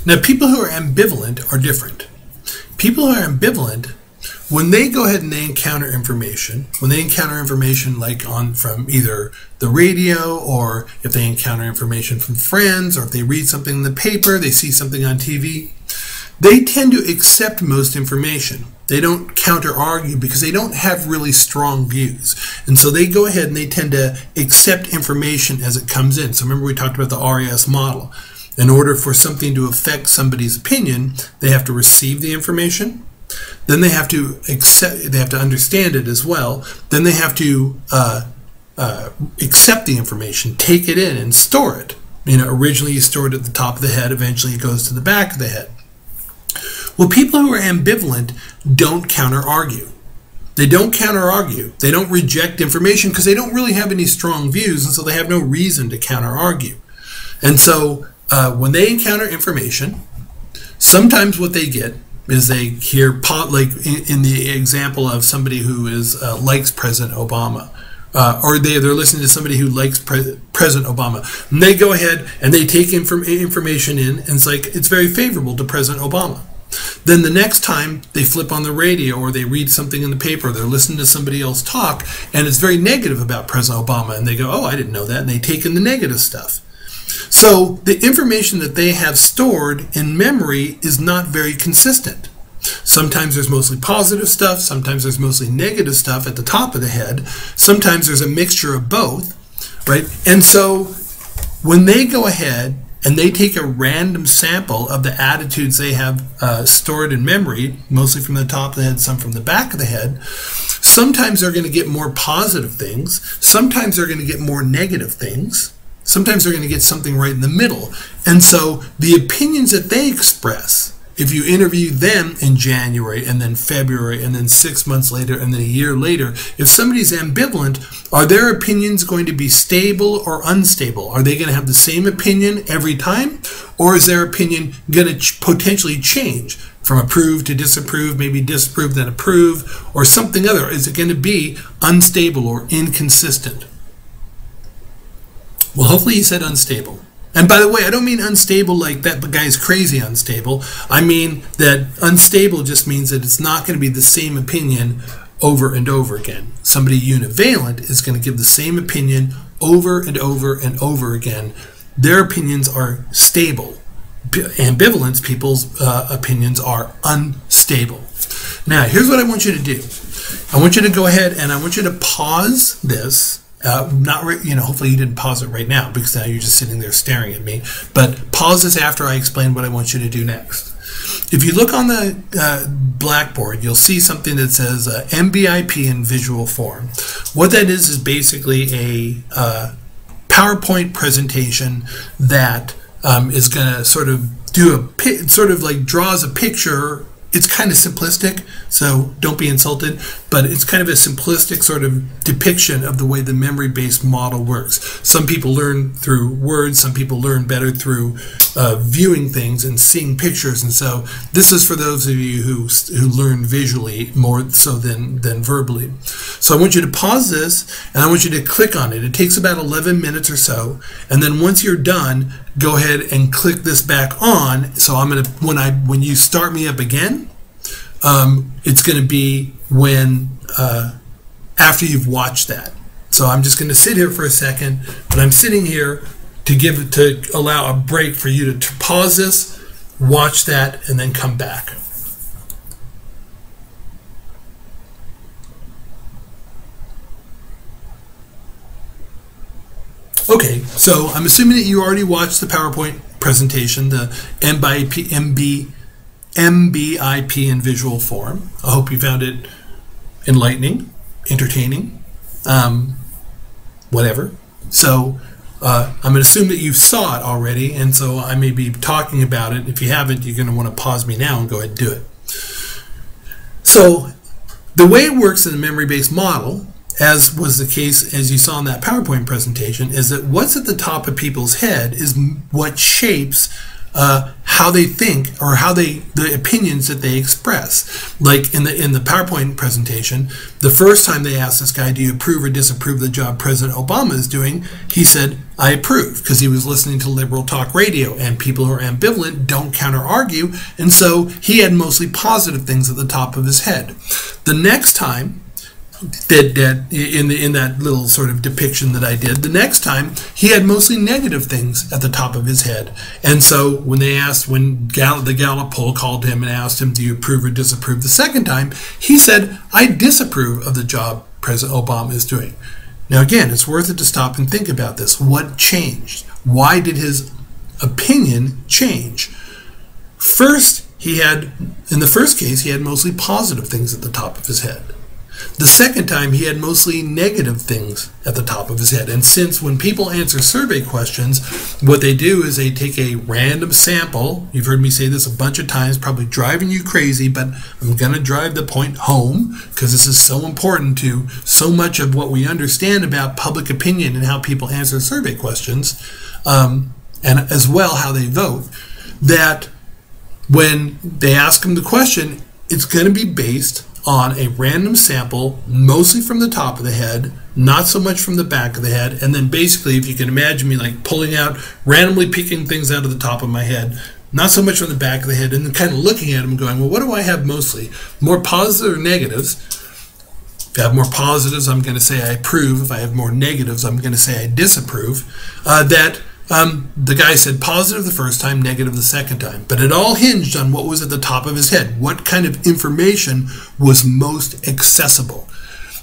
Now, people who are ambivalent are different. People who are ambivalent, when they go ahead and they encounter information, like from either the radio, or if they encounter information from friends, or if they read something in the paper, they see something on TV, they tend to accept most information. They don't counter-argue because they don't have really strong views. And so they go ahead and they tend to accept information as it comes in. So remember we talked about the RAS model. In order for something to affect somebody's opinion, they have to receive the information, then they have to understand it as well, then they have to accept the information, take it in and store it. Originally you store it at the top of the head, eventually it goes to the back of the head. Well, people who are ambivalent don't counter-argue. They don't counter-argue. They don't reject information because they don't really have any strong views, and so they have no reason to counter-argue. And so when they encounter information, sometimes what they get is they hear, like in the example of somebody who likes President Obama, or they're listening to somebody who likes President Obama, and they go ahead and they take information in, and it's very favorable to President Obama. Then the next time they flip on the radio or they read something in the paper, they're listening to somebody else talk, and it's very negative about President Obama, and they go, oh, I didn't know that, and they take in the negative stuff. So the information that they have stored in memory is not very consistent. Sometimes there's mostly positive stuff, sometimes there's mostly negative stuff at the top of the head, sometimes there's a mixture of both, right? And so when they go ahead and they take a random sample of the attitudes they have stored in memory, mostly from the top of the head, some from the back of the head, sometimes they're going to get more positive things, sometimes they're going to get more negative things, sometimes they're going to get something right in the middle. And so the opinions that they express, if you interview them in January and then February and then 6 months later and then a year later, if somebody's ambivalent, are their opinions going to be stable or unstable? Are they going to have the same opinion every time? Or is their opinion going to potentially change from approve to disapprove, maybe disapprove then approve, or something other? Is it going to be unstable or inconsistent? Well, hopefully you said unstable. And by the way, I don't mean unstable like that the guy's crazy unstable. I mean that unstable just means that it's not going to be the same opinion over and over again. Somebody univalent is going to give the same opinion over and over and over again. Their opinions are stable. Ambivalence, people's opinions are unstable. Now, here's what I want you to do. I want you to go ahead and I want you to pause this. Hopefully you didn't pause it right now because now you're just sitting there staring at me. But pause this after I explain what I want you to do next. If you look on the blackboard, you'll see something that says MBIP in visual form. What that is basically a PowerPoint presentation that is going to sort of draws a picture. It's kind of simplistic, so don't be insulted, but it's kind of a simplistic sort of depiction of the way the memory-based model works. Some people learn through words, some people learn better through viewing things and seeing pictures, and so this is for those of you who learn visually more so than verbally. So I want you to pause this, and I want you to click on it. It takes about 11 minutes or so, and then once you're done, go ahead and click this back on. So I'm going to, when you start me up again, it's going to be when after you've watched that. So I'm just going to sit here for a second, but I'm sitting here to allow a break for you to pause this, watch that, and then come back. Okay, so I'm assuming that you already watched the PowerPoint presentation, the MBIP in visual form. I hope you found it enlightening, entertaining, whatever. So I'm going to assume that you saw it already, and so I may be talking about it. If you haven't, you're going to want to pause me now and go ahead and do it. So the way it works in the memory-based model, as was the case as you saw in that PowerPoint presentation, is that what's at the top of people's head is what shapes how how they think or how the opinions that they express. Like in the PowerPoint presentation, the first time they asked this guy, do you approve or disapprove the job President Obama is doing? He said, I approve, because he was listening to liberal talk radio, and people who are ambivalent don't counter-argue, and so he had mostly positive things at the top of his head. The next time, in that little sort of depiction that I did, the next time he had mostly negative things at the top of his head. And so when the Gallup poll called him and asked him, do you approve or disapprove the second time, he said, I disapprove of the job President Obama is doing. Now again, it's worth it to stop and think about this. What changed? Why did his opinion change? First, in the first case, he had mostly positive things at the top of his head. The second time, he had mostly negative things at the top of his head. And since when people answer survey questions, what they do is they take a random sample. You've heard me say this a bunch of times, probably driving you crazy, but I'm going to drive the point home because this is so important to so much of what we understand about public opinion and how people answer survey questions, and as well how they vote, that when they ask them the question, it's going to be based on a random sample, mostly from the top of the head, not so much from the back of the head, and then basically, if you can imagine me like pulling out, randomly picking things out of the top of my head, not so much from the back of the head, and then kind of looking at them and going, well, what do I have mostly? More positives or negatives? If I have more positives, I'm going to say I approve. If I have more negatives, I'm going to say I disapprove. The guy said positive the first time, negative the second time. But it all hinged on what was at the top of his head. What kind of information was most accessible?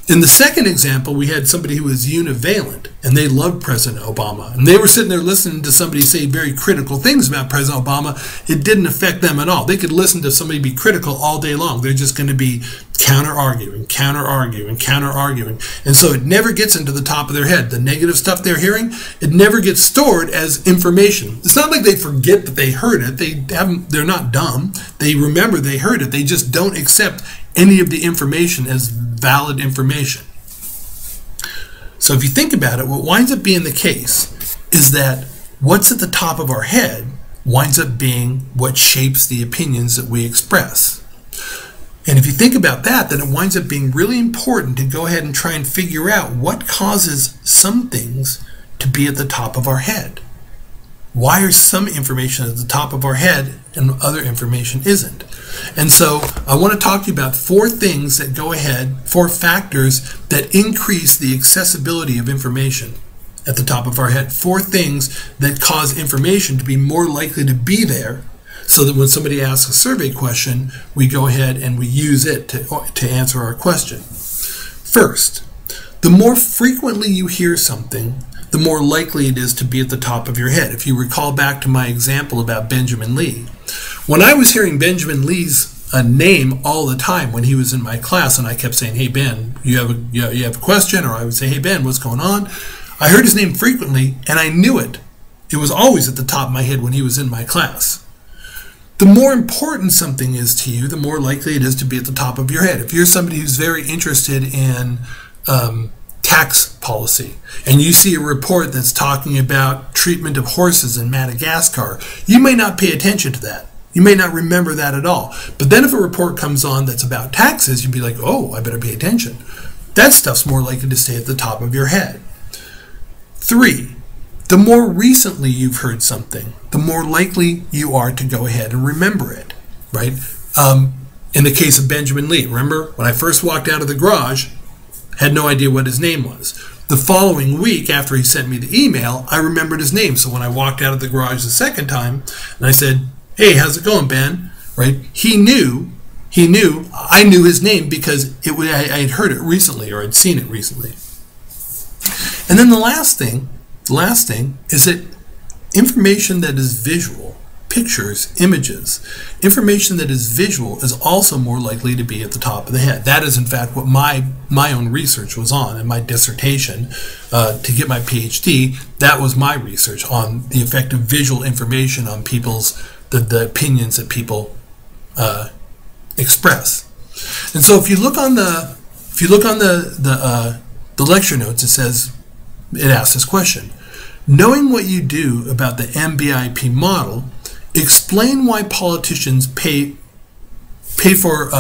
In the second example, we had somebody who was univalent, and they loved President Obama. And they were sitting there listening to somebody say very critical things about President Obama. It didn't affect them at all. They could listen to somebody be critical all day long. They're just going to be counter-arguing, counter-arguing, counter-arguing. And so it never gets into the top of their head. The negative stuff they're hearing, it never gets stored as information. It's not like they forget that they heard it. They're not dumb. They remember they heard it. They just don't accept any of the information as valid information. So if you think about it, what winds up being the case is that what's at the top of our head winds up being what shapes the opinions that we express. And if you think about that, then it winds up being really important to go ahead and try and figure out what causes some things to be at the top of our head. Why are some information at the top of our head and other information isn't? And so I want to talk to you about four things that go ahead, four factors that increase the accessibility of information at the top of our head. Four things that cause information to be more likely to be there, so that when somebody asks a survey question, we go ahead and we use it to answer our question. First, the more frequently you hear something, the more likely it is to be at the top of your head. If you recall back to my example about Benjamin Lee, when I was hearing Benjamin Lee's name all the time when he was in my class, and I kept saying, hey Ben, you have a question, or I would say, hey Ben, what's going on? I heard his name frequently, and I knew it. It was always at the top of my head when he was in my class. The more important something is to you, the more likely it is to be at the top of your head. If you're somebody who's very interested in tax policy, and you see a report that's talking about treatment of horses in Madagascar, you may not pay attention to that. You may not remember that at all. But then if a report comes on that's about taxes, you'd be like, oh, I better pay attention. That stuff's more likely to stay at the top of your head. 3, the more recently you've heard something, the more likely you are to go ahead and remember it, right? In the case of Benjamin Lee, remember when I first walked out of the garage, had no idea what his name was. The following week, after he sent me the email, I remembered his name. So when I walked out of the garage the second time, and I said, hey, how's it going, Ben? Right? I knew his name because I had heard it recently, or I'd seen it recently. And then the last thing is that information that is visual, pictures, images, information that is visual is also more likely to be at the top of the head. That is in fact what my own research was on in my dissertation to get my PhD. That was my research on the effect of visual information on the opinions that people express. And so if you look on the lecture notes, it asks this question: knowing what you do about the MBIP model explain why politicians pay for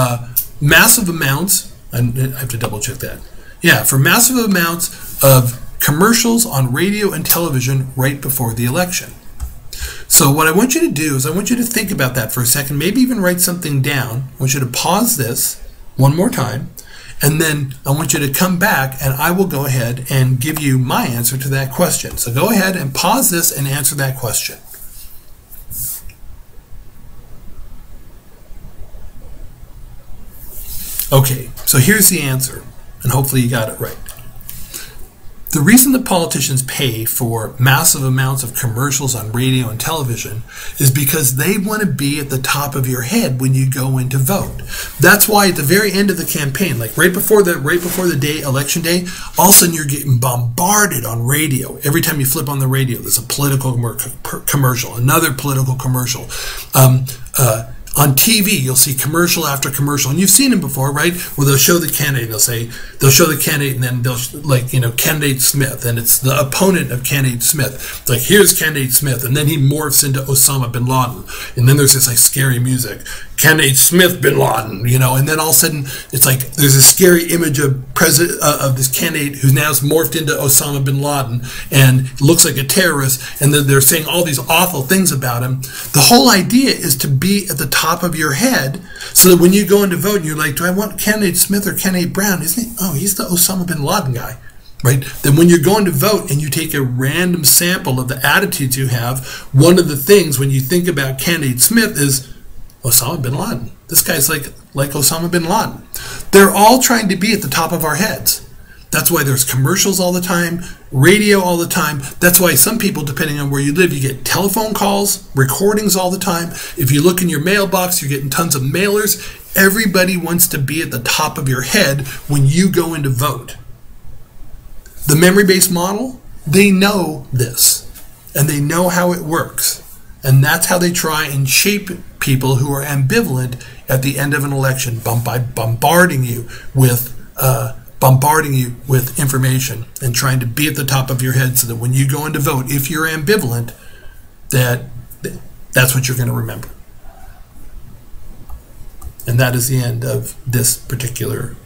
massive amounts, and I have to double check that. Yeah, for massive amounts of commercials on radio and television right before the election. So what I want you to do is I want you to think about that for a second, maybe even write something down. I want you to pause this one more time, and then I want you to come back and I will go ahead and give you my answer to that question. So go ahead and pause this and answer that question. Okay, so here's the answer, and hopefully you got it right. The reason that politicians pay for massive amounts of commercials on radio and television is because they want to be at the top of your head when you go in to vote. That's why at the very end of the campaign, like right before the day, election day, all of a sudden you're getting bombarded on radio. Every time you flip on the radio, there's a political commercial, another political commercial. On TV, you'll see commercial after commercial, and you've seen them before, right? Where they'll show the candidate, they'll show the candidate, and then they'll, like, you know, candidate Smith, and it's the opponent of candidate Smith. It's like, here's candidate Smith, and then he morphs into Osama bin Laden, and then there's this like scary music, candidate Smith bin Laden, you know, and then all of a sudden it's like there's a scary image of this candidate who's now morphed into Osama bin Laden and looks like a terrorist, and then they're saying all these awful things about him. The whole idea is to be at the top of your head, so that when you go in to vote, you're like, do I want candidate Smith or candidate Brown? Isn't he? Oh, he's the Osama bin Laden guy, right? Then when you're going to vote and you take a random sample of the attitudes you have, one of the things when you think about candidate Smith is Osama bin Laden. This guy's like Osama bin Laden. They're all trying to be at the top of our heads. That's why there's commercials all the time, radio all the time. That's why some people, depending on where you live, you get telephone calls, recordings all the time. If you look in your mailbox, you're getting tons of mailers. Everybody wants to be at the top of your head when you go in to vote. The memory-based model, they know this, and they know how it works. And that's how they try and shape people who are ambivalent at the end of an election, by bombarding you with information and trying to be at the top of your head so that when you go in to vote, if you're ambivalent, that's what you're going to remember. And that is the end of this particular